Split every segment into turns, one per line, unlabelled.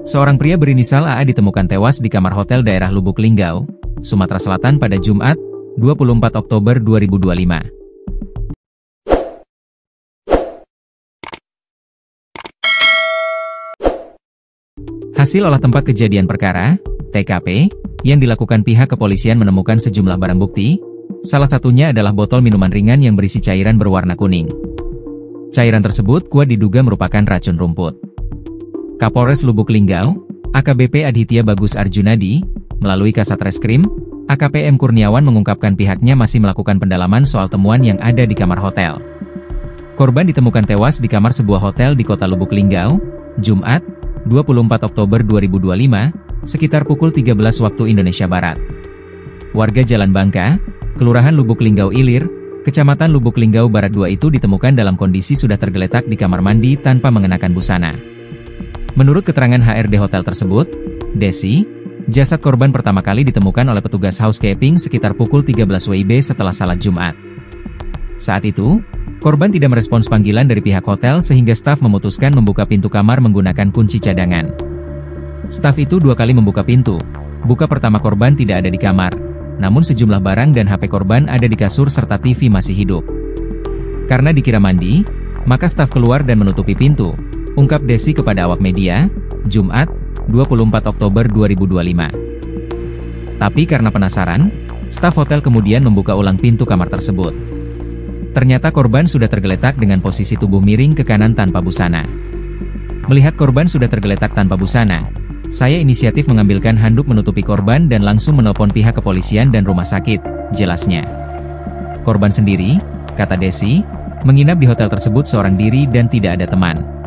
Seorang pria berinisial AA ditemukan tewas di kamar hotel daerah Lubuk Linggau, Sumatera Selatan pada Jumat, 24 Oktober 2025. Hasil olah tempat kejadian perkara, TKP, yang dilakukan pihak kepolisian menemukan sejumlah barang bukti, salah satunya adalah botol minuman ringan yang berisi cairan berwarna kuning. Cairan tersebut kuat diduga merupakan racun rumput. Kapolres Lubuk Linggau, AKBP Adhitya Bagus Arjunadi, melalui Kasat Reskrim, AKP M. Kurniawan mengungkapkan pihaknya masih melakukan pendalaman soal temuan yang ada di kamar hotel. Korban ditemukan tewas di kamar sebuah hotel di kota Lubuk Linggau, Jumat, 24 Oktober 2025, sekitar pukul 13 waktu Indonesia Barat. Warga Jalan Bangka, Kelurahan Lubuk Linggau Ilir, Kecamatan Lubuk Linggau Barat 2 itu ditemukan dalam kondisi sudah tergeletak di kamar mandi tanpa mengenakan busana. Menurut keterangan HRD hotel tersebut, Desi, jasad korban pertama kali ditemukan oleh petugas housekeeping sekitar pukul 13 WIB setelah salat Jumat. Saat itu, korban tidak merespons panggilan dari pihak hotel sehingga staf memutuskan membuka pintu kamar menggunakan kunci cadangan. Staf itu 2 kali membuka pintu. Buka pertama korban tidak ada di kamar, namun sejumlah barang dan HP korban ada di kasur serta TV masih hidup. Karena dikira mandi, maka staf keluar dan menutupi pintu, ungkap Desi kepada awak media, Jumat, 24 Oktober 2025. Tapi karena penasaran, staf hotel kemudian membuka ulang pintu kamar tersebut. Ternyata korban sudah tergeletak dengan posisi tubuh miring ke kanan tanpa busana. Melihat korban sudah tergeletak tanpa busana, saya inisiatif mengambilkan handuk menutupi korban dan langsung menelpon pihak kepolisian dan rumah sakit, jelasnya. Korban sendiri, kata Desi, menginap di hotel tersebut seorang diri dan tidak ada teman.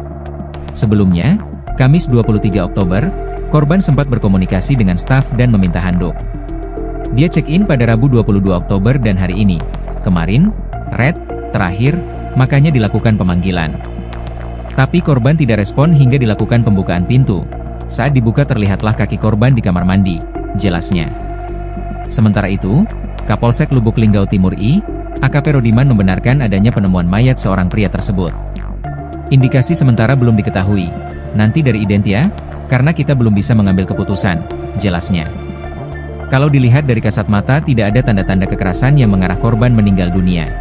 Sebelumnya, Kamis 23 Oktober, korban sempat berkomunikasi dengan staf dan meminta handuk. Dia check-in pada Rabu 22 Oktober dan hari ini, kemarin, terakhir, makanya dilakukan pemanggilan. Tapi korban tidak respon hingga dilakukan pembukaan pintu. Saat dibuka terlihatlah kaki korban di kamar mandi, jelasnya. Sementara itu, Kapolsek Lubuk Linggau Timur I, AKP Rodiman membenarkan adanya penemuan mayat seorang pria tersebut. Indikasi sementara belum diketahui, nanti dari identitas, karena kita belum bisa mengambil keputusan, jelasnya. Kalau dilihat dari kasat mata tidak ada tanda-tanda kekerasan yang mengarah korban meninggal dunia.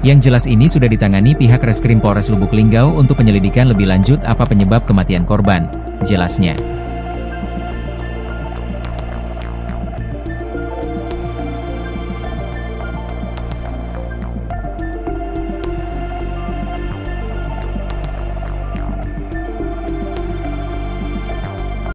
Yang jelas ini sudah ditangani pihak Reskrim Polres Lubuk Linggau untuk penyelidikan lebih lanjut apa penyebab kematian korban, jelasnya.